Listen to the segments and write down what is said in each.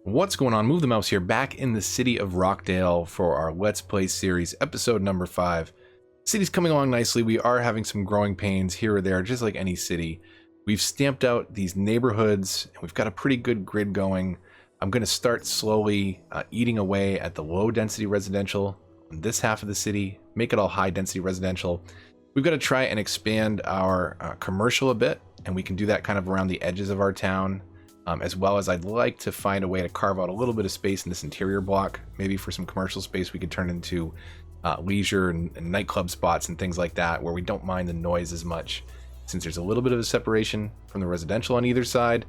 What's going on? Move the Mouse here, back in the city of Rockdale for our Let's Play series, episode number 5. City's coming along nicely. We are having some growing pains here or there, just like any city. We've stamped out these neighborhoods, and we've got a pretty good grid going. I'm going to start slowly eating away at the low-density residential in this half of the city, make it all high-density residential. We've got to try and expand our commercial a bit, and we can do that kind of around the edges of our town. As well as I'd like to find a way to carve out a little bit of space in this interior block. Maybe for some commercial space we could turn into leisure and nightclub spots and things like that, where we don't mind the noise as much, since there's a little bit of a separation from the residential on either side,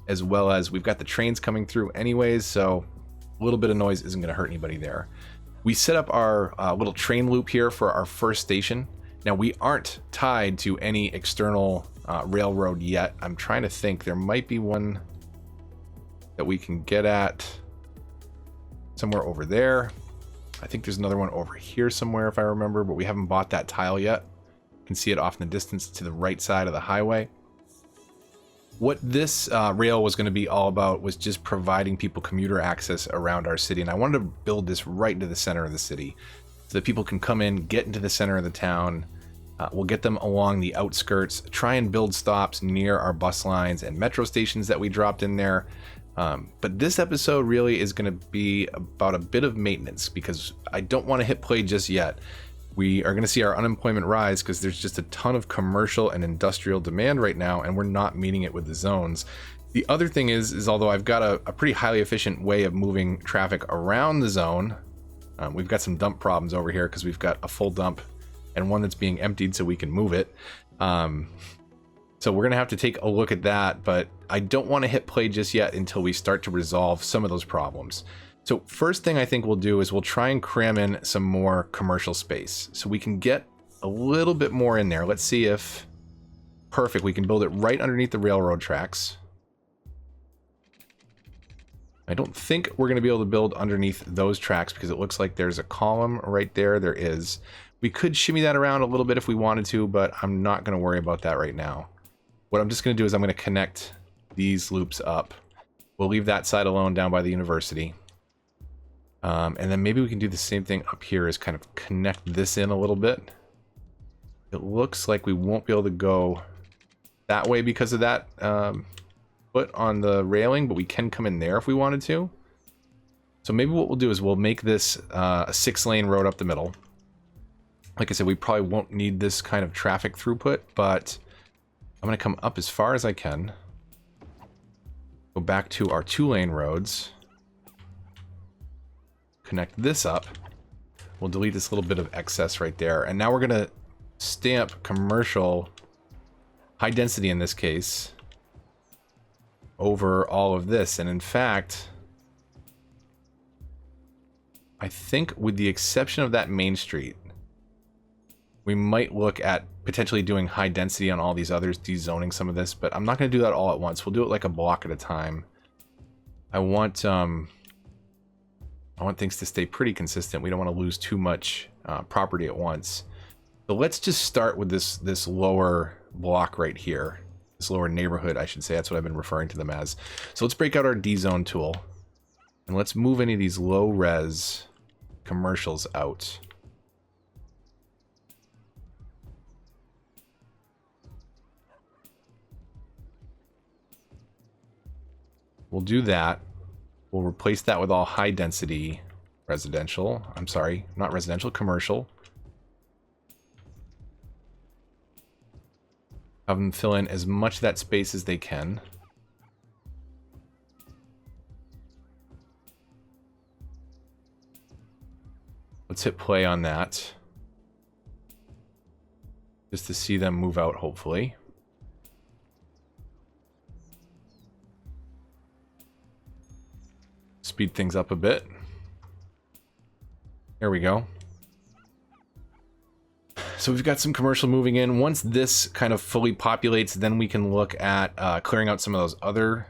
as well as we've got the trains coming through anyways, so a little bit of noise isn't going to hurt anybody there. We set up our little train loop here for our first station. Now, we aren't tied to any external railroad yet. I'm trying to think. There might be one that we can get at somewhere over there. I think there's another one over here somewhere if I remember, but we haven't bought that tile yet. You can see it off in the distance to the right side of the highway. What this rail was going to be all about was just providing people commuter access around our city, and I wanted to build this right into the center of the city so that people can come in, get into the center of the town. We'll get them along the outskirts, try and build stops near our bus lines and metro stations that we dropped in there. But this episode really is going to be about a bit of maintenance, because I don't want to hit play just yet. We are going to see our unemployment rise because there's just a ton of commercial and industrial demand right now, and we're not meeting it with the zones. The other thing is although I've got a pretty highly efficient way of moving traffic around the zone, we've got some dump problems over here because we've got a full dump and one that's being emptied so we can move it. So we're going to have to take a look at that, but I don't want to hit play just yet until we start to resolve some of those problems. So first thing I think we'll do is we'll try and cram in some more commercial space so we can get a little bit more in there. Let's see if, perfect, we can build it right underneath the railroad tracks. I don't think we're going to be able to build underneath those tracks because it looks like there's a column right there. There is. We could shimmy that around a little bit if we wanted to, but I'm not going to worry about that right now. What I'm just going to do is I'm going to connect these loops up. We'll leave that side alone down by the university. And then maybe we can do the same thing up here, is kind of connect this in a little bit. It looks like we won't be able to go that way because of that foot on the railing, but we can come in there if we wanted to. So maybe what we'll do is we'll make this a 6-lane road up the middle. Like I said, we probably won't need this kind of traffic throughput, but I'm going to come up as far as I can. Go back to our 2-lane roads. Connect this up. We'll delete this little bit of excess right there. And now we're going to stamp commercial, high density in this case, over all of this. And in fact, I think with the exception of that main street, we might look at potentially doing high density on all these others, dezoning some of this, but I'm not going to do that all at once. We'll do it like a block at a time. I want things to stay pretty consistent. We don't want to lose too much property at once. So let's just start with this lower block right here. This lower neighborhood, I should say. That's what I've been referring to them as. So let's break out our dezone tool. And let's move any of these low-res commercials out. We'll do that. We'll replace that with all high density residential. I'm sorry, not residential, commercial. Have them fill in as much of that space as they can. Let's hit play on that. Just to see them move out, hopefully. Speed things up a bit. There we go. So we've got some commercial moving in. Once this kind of fully populates, then we can look at clearing out some of those other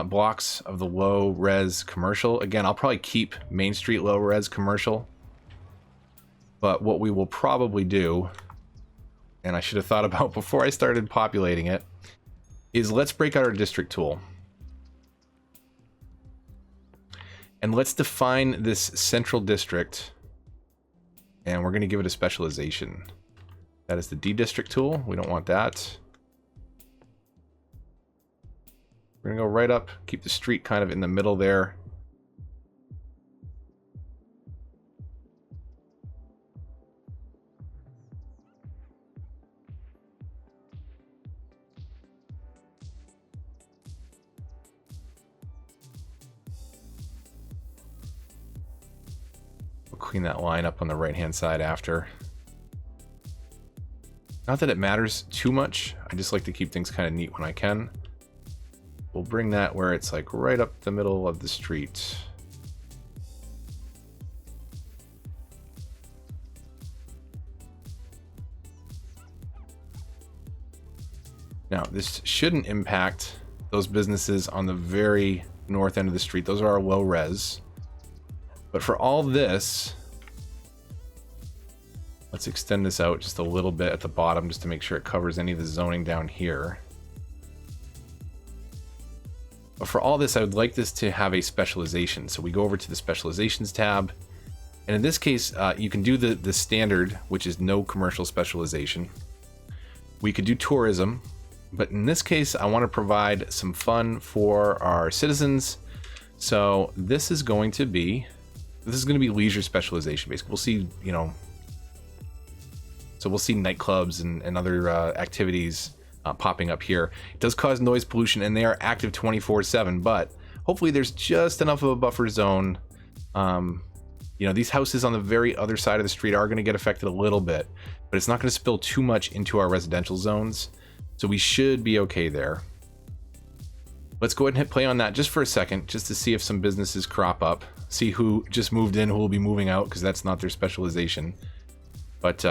blocks of the low res commercial. Again, I'll probably keep Main Street low res commercial. But what we will probably do, and I should have thought about before I started populating it, is let's break out our district tool. And let's define this central district. And we're going to give it a specialization. That is the D district tool. We don't want that. We're going to go right up, keep the street kind of in the middle there. Clean that line up on the right hand side after. Not that it matters too much, I just like to keep things kind of neat when I can. We'll bring that where it's like right up the middle of the street. Now this shouldn't impact those businesses on the very north end of the street. Those are our low res. But for all this, let's extend this out just a little bit at the bottom just to make sure it covers any of the zoning down here. But for all this, I would like this to have a specialization. So we go over to the specializations tab. And in this case, you can do the standard, which is no commercial specialization. We could do tourism. But in this case, I want to provide some fun for our citizens. So this is going to be leisure specialization. Basically, we'll see, you know, so we'll see nightclubs and other activities popping up here. It does cause noise pollution, and they are active 24/7. But hopefully, there's just enough of a buffer zone. You know, these houses on the very other side of the street are going to get affected a little bit, but it's not going to spill too much into our residential zones. So we should be okay there. Let's go ahead and hit play on that just for a second, just to see if some businesses crop up. See who just moved in, who will be moving out, because that's not their specialization. But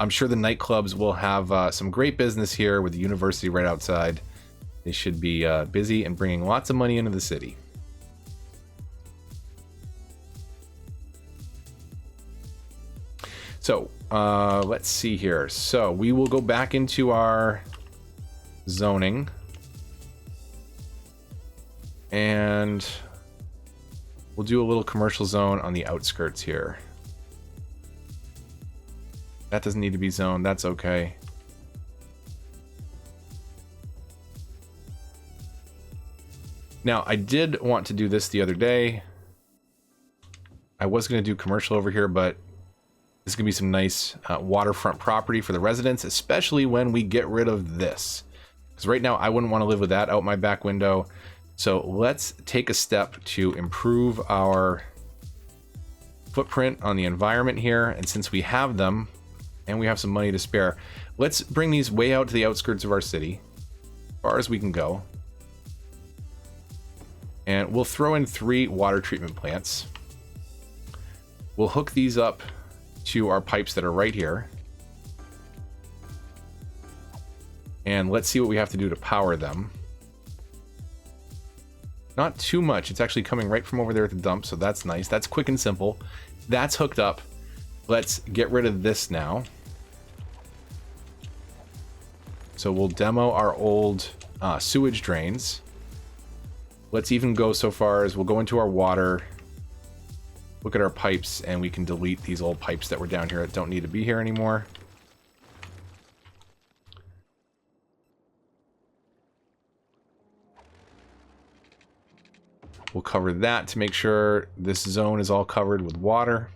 I'm sure the nightclubs will have some great business here with the university right outside. They should be busy and bringing lots of money into the city. So let's see here. So we will go back into our zoning. And we'll do a little commercial zone on the outskirts here. That doesn't need to be zoned. That's okay. Now, I did want to do this the other day. I was going to do commercial over here, but this is going to be some nice waterfront property for the residents, especially when we get rid of this. Because right now, I wouldn't want to live with that out my back window. So let's take a step to improve our footprint on the environment here. And since we have them and we have some money to spare, let's bring these way out to the outskirts of our city, as far as we can go. And we'll throw in 3 water treatment plants. We'll hook these up to our pipes that are right here. And let's see what we have to do to power them. Not too much. It's actually coming right from over there at the dump, so that's nice. That's quick and simple. That's hooked up. Let's get rid of this now. So we'll demo our old sewage drains. Let's even go so far as we'll go into our water, look at our pipes, and we can delete these old pipes that were down here that don't need to be here anymore. We'll cover that to make sure this zone is all covered with water.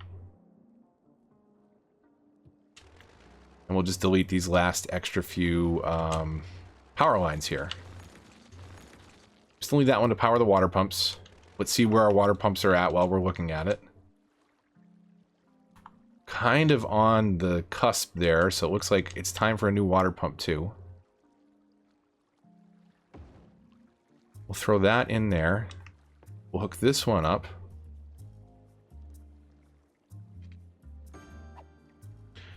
And we'll just delete these last extra few power lines here. Still need that one to power the water pumps. Let's see where our water pumps are at while we're looking at it. Kind of on the cusp there, so it looks like it's time for a new water pump too. We'll throw that in there. We'll hook this one up.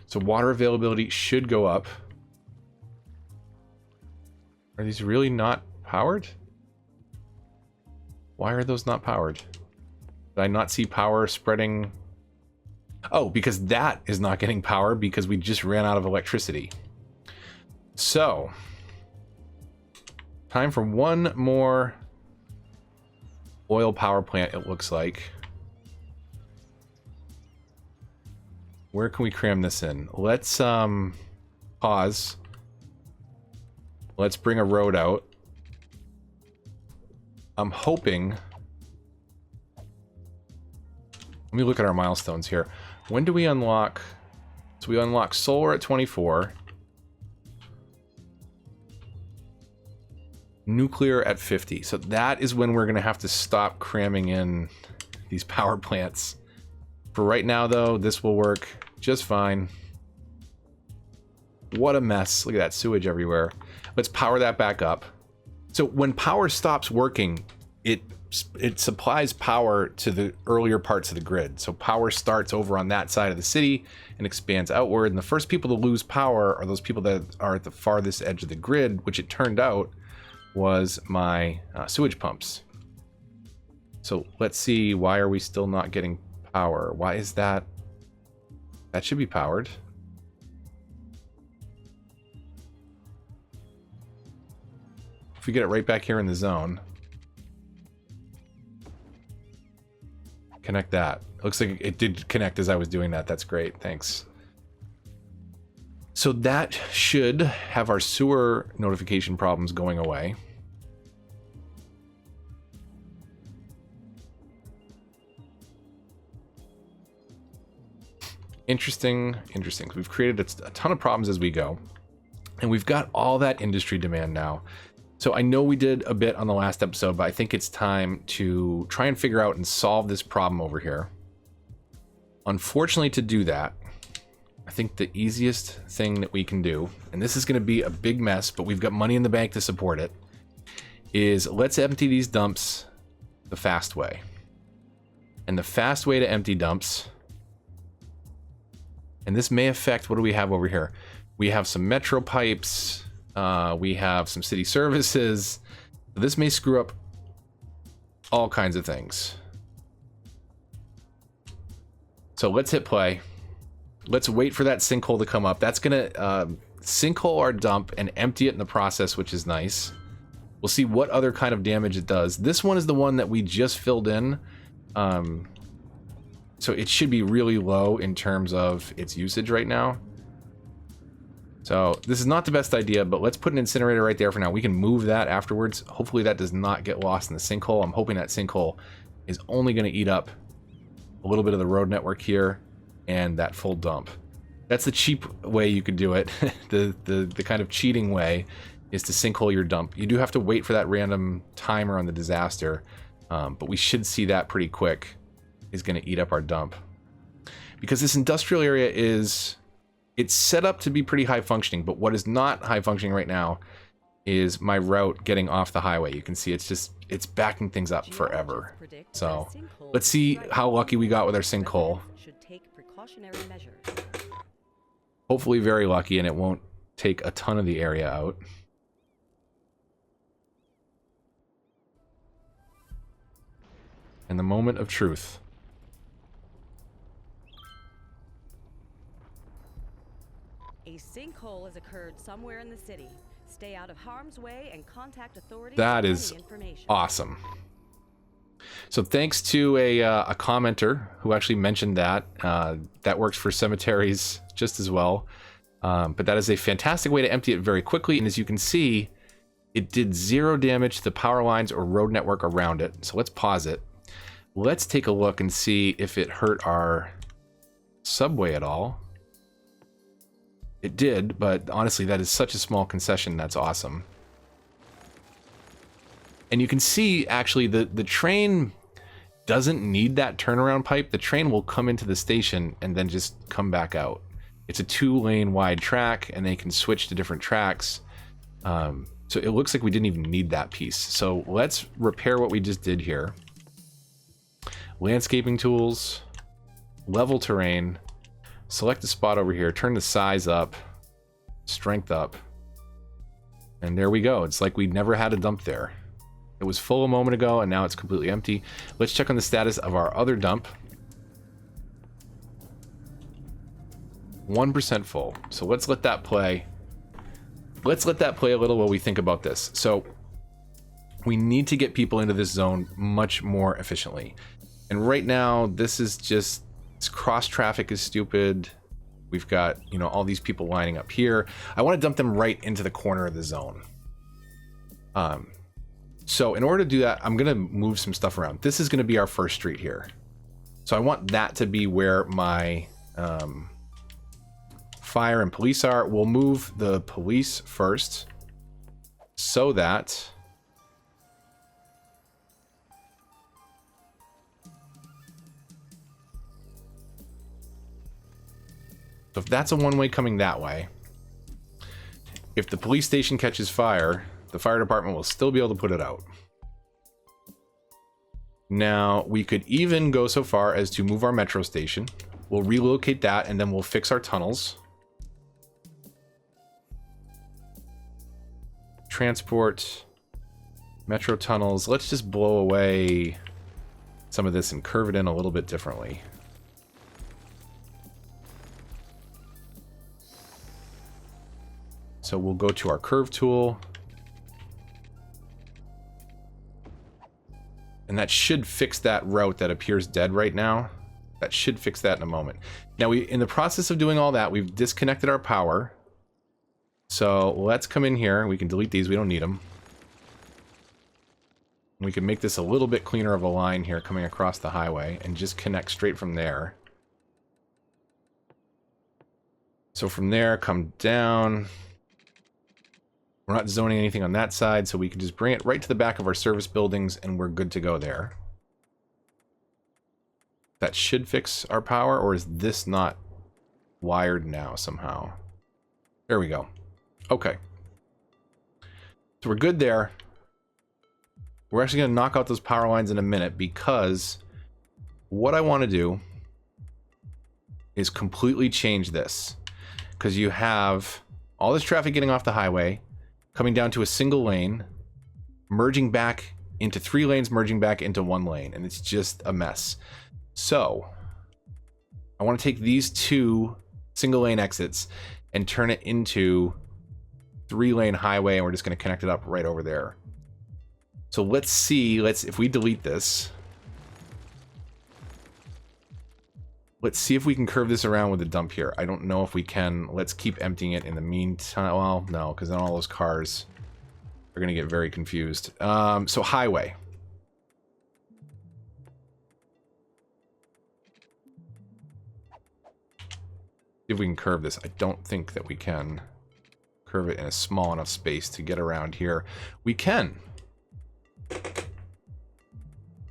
So water availability should go up. Are these really not powered? Why are those not powered? Did I not see power spreading? Oh, because that is not getting power because we just ran out of electricity. So, time for one more oil power plant, it looks like. Where can we cram this in? Let's pause. Let's bring a road out. I'm hoping... Let me look at our milestones here. When do we unlock... So we unlock solar at 24. Nuclear at 50. So that is when we're going to have to stop cramming in these power plants. For right now, though, this will work just fine. What a mess. Look at that sewage everywhere. Let's power that back up. So when power stops working, it supplies power to the earlier parts of the grid. So power starts over on that side of the city and expands outward. And the first people to lose power are those people that are at the farthest edge of the grid, which it turned out was my sewage pumps. So let's see, why are we still not getting power? Why is that? That should be powered. If we get it right back here in the zone. Connect that. Looks like it did connect as I was doing that. That's great. Thanks. So that should have our sewer notification problems going away. Interesting. We've created a ton of problems as we go. And we've got all that industry demand now. So I know we did a bit on the last episode, but I think it's time to try and figure out and solve this problem over here. Unfortunately, to do that, I think the easiest thing that we can do, and this is going to be a big mess, but we've got money in the bank to support it, is let's empty these dumps the fast way. And the fast way to empty dumps, and this may affect, what do we have over here? We have some metro pipes, we have some city services. This may screw up all kinds of things. So let's hit play. Let's wait for that sinkhole to come up. That's gonna sinkhole our dump and empty it in the process, which is nice. We'll see what other kind of damage it does. This one is the one that we just filled in. So it should be really low in terms of its usage right now. So this is not the best idea, but let's put an incinerator right there for now. We can move that afterwards. Hopefully that does not get lost in the sinkhole. I'm hoping that sinkhole is only going to eat up a little bit of the road network here and that full dump. That's the cheap way you could do it. the kind of cheating way is to sinkhole your dump. You do have to wait for that random timer on the disaster, but we should see that pretty quick is going to eat up our dump. Because this industrial area it's set up to be pretty high functioning, but what is not high functioning right now is my route getting off the highway. You can see it's backing things up forever. So let's see how lucky we got with our sinkhole. Hopefully very lucky, and it won't take a ton of the area out. And the moment of truth. A sinkhole has occurred somewhere in the city. Stay out of harm's way and contact authorities. That is awesome. So thanks to a commenter who actually mentioned that. That works for cemeteries just as well. But that is a fantastic way to empty it very quickly. And as you can see, it did 0 damage to the power lines or road network around it. So let's pause it. Let's take a look and see if it hurt our subway at all. It did, but honestly, that is such a small concession. That's awesome. And you can see, actually, the train doesn't need that turnaround pipe. The train will come into the station and then just come back out. It's a 2-lane wide track, and they can switch to different tracks. So it looks like we didn't even need that piece. So let's repair what we just did here. Landscaping tools, level terrain. Select a spot over here, turn the size up, strength up, and there we go. It's like we never had a dump there. It was full a moment ago, and now it's completely empty. Let's check on the status of our other dump. 1% full. So let's let that play. Let's let that play a little while we think about this. So We need to get people into this zone much more efficiently. And right now, this is just, this cross traffic is stupid. We've got, you know, all these people lining up here. I want to dump them right into the corner of the zone. So in order to do that, I'm going to move some stuff around. This is going to be our first street here. So I want that to be where my fire and police are. We'll move the police first so that so if that's a one-way coming that way, if the police station catches fire, the fire department will still be able to put it out. Now, we could even go so far as to move our metro station. We'll relocate that, and then we'll fix our tunnels. Transport, metro tunnels. Let's just blow away some of this and curve it in a little bit differently. So we'll go to our curve tool. And that should fix that route that appears dead right now. That should fix that in a moment. Now, in the process of doing all that, we've disconnected our power. So let's come in here. We can delete these. We don't need them. We can make this a little bit cleaner of a line here coming across the highway and just connect straight from there. So from there, come down. We're not zoning anything on that side, so we can just bring it right to the back of our service buildings and we're good to go there. That should fix our power, or is this not wired now somehow? There we go. Okay. So we're good there. We're actually going to knock out those power lines in a minute because what I want to do is completely change this. Because you have all this traffic getting off the highway, coming down to a single lane, merging back into 3 lanes, merging back into 1 lane, and it's just a mess. So, I want to take these 2 single lane exits and turn it into 3-lane highway, and we're just going to connect it up right over there. So let's see, if we delete this, let's see if we can curve this around with a dump here. I don't know if we can. Let's keep emptying it in the meantime. Well, no, because then all those cars are going to get very confused. So highway. See if we can curve this. I don't think that we can curve it in a small enough space to get around here. We can.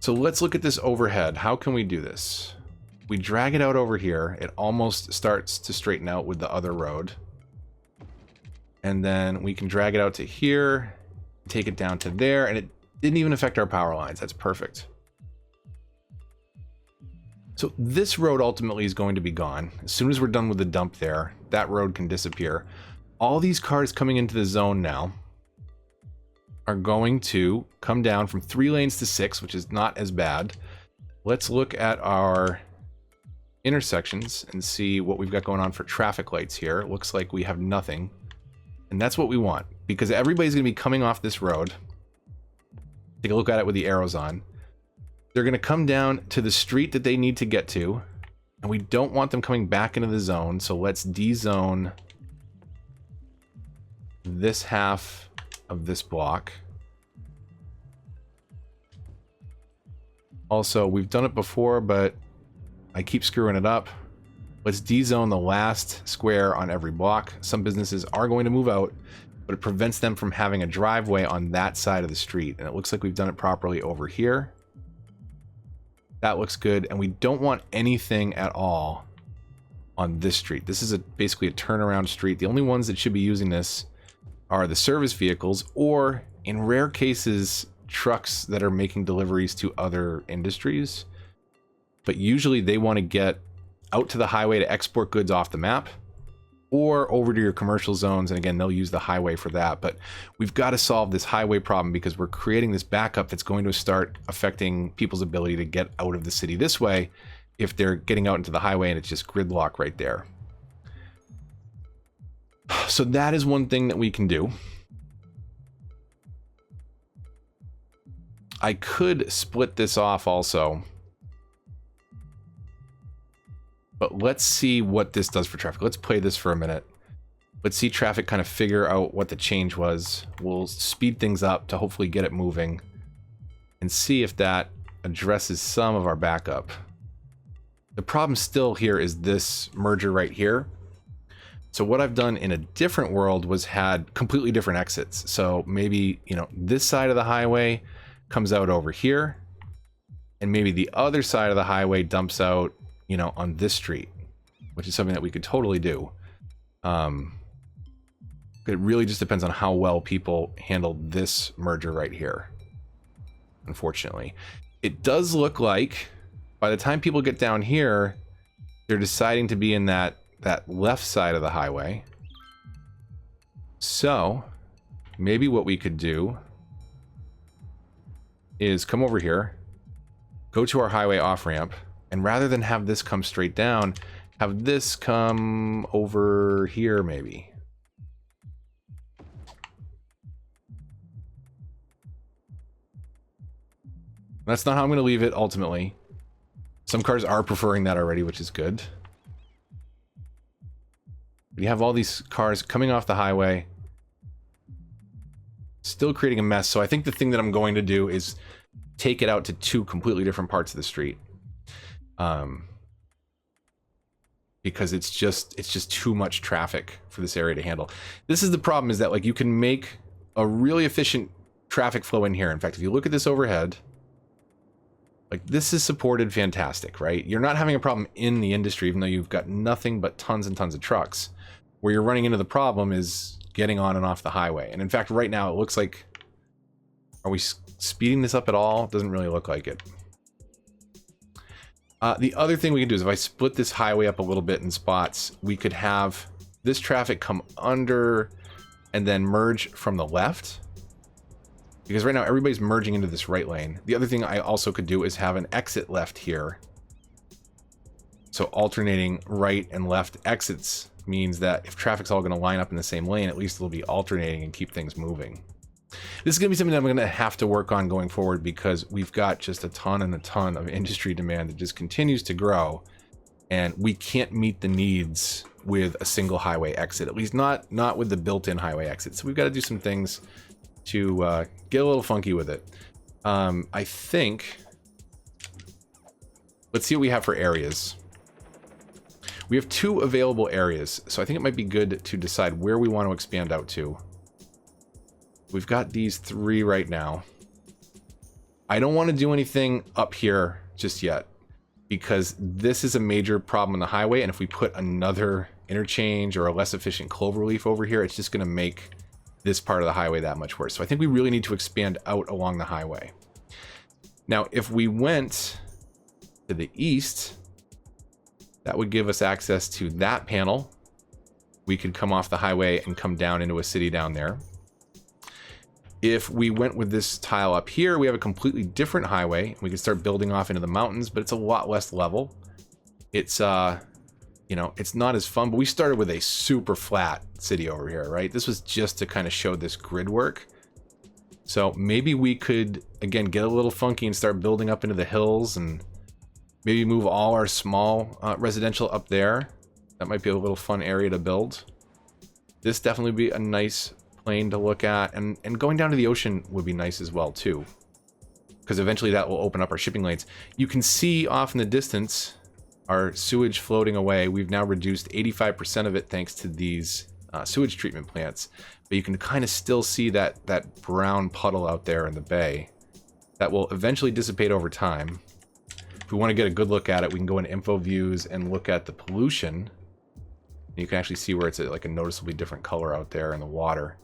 So let's look at this overhead. How can we do this? We drag it out over here. It almost starts to straighten out with the other road. And then we can drag it out to here, take it down to there, and it didn't even affect our power lines. That's perfect. So this road ultimately is going to be gone. As soon as we're done with the dump there, that road can disappear. All these cars coming into the zone now are going to come down from 3 lanes to 6, which is not as bad. Let's look at our intersections and see what we've got going on for traffic lights here. It looks like we have nothing. And that's what we want, because everybody's going to be coming off this road. Take a look at it with the arrows on. They're going to come down to the street that they need to get to, and we don't want them coming back into the zone, so let's de-zone this half of this block. Also, we've done it before, but I keep screwing it up. Let's de-zone the last square on every block. Some businesses are going to move out, but it prevents them from having a driveway on that side of the street. And it looks like we've done it properly over here. That looks good. And we don't want anything at all on this street. This is basically a turnaround street. The only ones that should be using this are the service vehicles, or in rare cases, trucks that are making deliveries to other industries. But usually they want to get out to the highway to export goods off the map, or over to your commercial zones, and again, they'll use the highway for that. But we've got to solve this highway problem because we're creating this backup that's going to start affecting people's ability to get out of the city this way if they're getting out into the highway and it's just gridlock right there. So that is one thing that we can do. I could split this off also. But let's see what this does for traffic. Let's play this for a minute. Let's see traffic kind of figure out what the change was. We'll speed things up to hopefully get it moving and see if that addresses some of our backup. The problem still here is this merger right here. So what I've done in a different world was had completely different exits. So maybe, you know, this side of the highway comes out over here, and maybe the other side of the highway dumps out, you know, on this street, which is something that we could totally do. It really just depends on how well people handle this merger right here. Unfortunately, it does look like by the time people get down here, they're deciding to be in that left side of the highway. So maybe what we could do is come over here, go to our highway off-ramp, and rather than have this come straight down, have this come over here maybe. That's not how I'm going to leave it ultimately. Some cars are preferring that already, which is good. But you have all these cars coming off the highway, still creating a mess. So I think the thing that I'm going to do is take it out to two completely different parts of the street. Because it's just too much traffic for this area to handle. This is the problem, is that like you can make a really efficient traffic flow in here. In fact, if you look at this overhead, like this is supported fantastic, right? You're not having a problem in the industry, even though you've got nothing but tons and tons of trucks. Where you're running into the problem is getting on and off the highway. And in fact, right now it looks like, are we speeding this up at all? It doesn't really look like it. The other thing we can do is if I split this highway up a little bit in spots, we could have this traffic come under and then merge from the left. Because right now everybody's merging into this right lane. The other thing I also could do is have an exit left here. So alternating right and left exits means that if traffic's all going to line up in the same lane, at least it'll be alternating and keep things moving. This is going to be something that I'm going to have to work on going forward, because we've got just a ton and a ton of industry demand that just continues to grow, and we can't meet the needs with a single highway exit, at least not with the built-in highway exit. So we've got to do some things to get a little funky with it. I think, let's see what we have for areas. We have 2 available areas, so I think it might be good to decide where we want to expand out to. We've got these 3 right now. I don't want to do anything up here just yet, because this is a major problem on the highway, and if we put another interchange or a less efficient cloverleaf over here, it's just going to make this part of the highway that much worse. So I think we really need to expand out along the highway. Now, if we went to the east, that would give us access to that panel. We could come off the highway and come down into a city down there. If we went with this tile up here, we have a completely different highway. We can start building off into the mountains, but it's a lot less level. It's you know, it's not as fun, but we started with a super flat city over here, right? This was just to kind of show this grid work. So maybe we could, again, get a little funky and start building up into the hills, and maybe move all our small residential up there. That might be a little fun area to build. This definitely be a nice plane to look at, and going down to the ocean would be nice as well too, because eventually that will open up our shipping lanes. You can see off in the distance our sewage floating away. We've now reduced 85% of it thanks to these sewage treatment plants, but you can kind of still see that brown puddle out there in the bay. That will eventually dissipate over time. If we want to get a good look at it, we can go into info views and look at the pollution. You can actually see where it's like a noticeably different color out there in the water.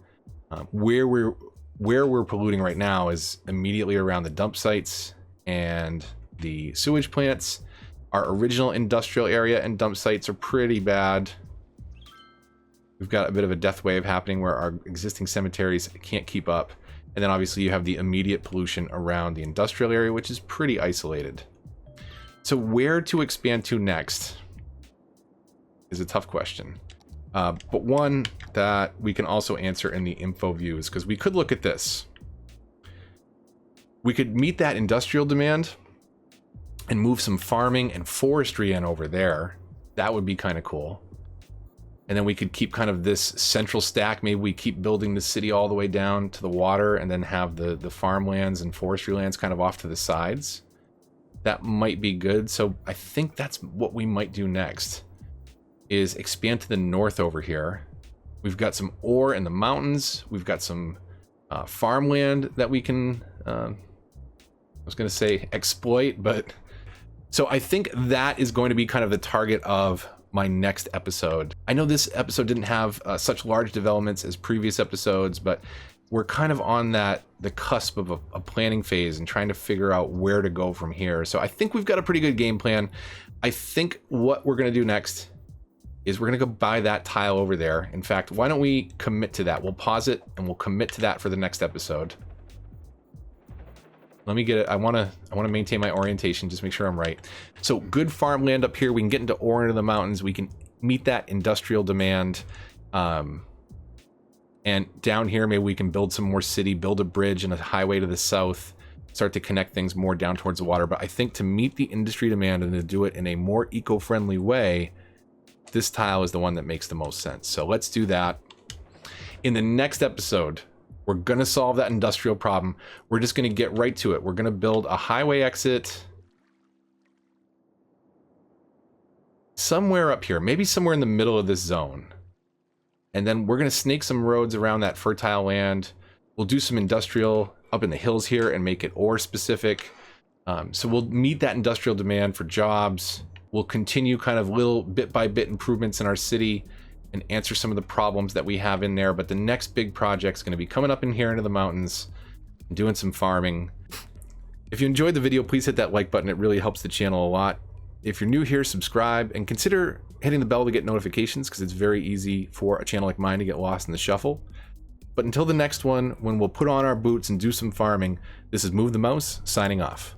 Where we're polluting right now is immediately around the dump sites and the sewage plants. Our original industrial area and dump sites are pretty bad. We've got a bit of a death wave happening where our existing cemeteries can't keep up. And then obviously you have the immediate pollution around the industrial area, which is pretty isolated. So where to expand to next is a tough question. But one that we can also answer in the info views, because we could look at this. We could meet that industrial demand and move some farming and forestry in over there. That would be kind of cool. And then we could keep kind of this central stack. Maybe we keep building the city all the way down to the water and then have the farmlands and forestry lands kind of off to the sides. That might be good. So I think that's what we might do next, is expand to the north over here. We've got some ore in the mountains. We've got some farmland that we can, I was going to say exploit, but so I think that is going to be kind of the target of my next episode. I know this episode didn't have such large developments as previous episodes, but we're kind of on the cusp of a planning phase and trying to figure out where to go from here. So I think we've got a pretty good game plan. I think what we're going to do next is we're going to go buy that tile over there. In fact, why don't we commit to that? We'll pause it and we'll commit to that for the next episode. Let me get it. I want to maintain my orientation, just make sure I'm right. So good farmland up here. We can get into ore into the mountains. We can meet that industrial demand. And down here, maybe we can build some more city, build a bridge and a highway to the south, start to connect things more down towards the water. But I think to meet the industry demand and to do it in a more eco-friendly way, this tile is the one that makes the most sense. So let's do that. In the next episode, we're going to solve that industrial problem. We're just going to get right to it. We're going to build a highway exit somewhere up here, maybe somewhere in the middle of this zone. And then we're going to snake some roads around that fertile land. We'll do some industrial up in the hills here and make it ore specific. So we'll meet that industrial demand for jobs. We'll continue kind of little bit by bit improvements in our city and answer some of the problems that we have in there. But the next big project is going to be coming up in here into the mountains and doing some farming. If you enjoyed the video, please hit that like button. It really helps the channel a lot. If you're new here, subscribe and consider hitting the bell to get notifications, because it's very easy for a channel like mine to get lost in the shuffle. But until the next one, when we'll put on our boots and do some farming, this is Move the Mouse signing off.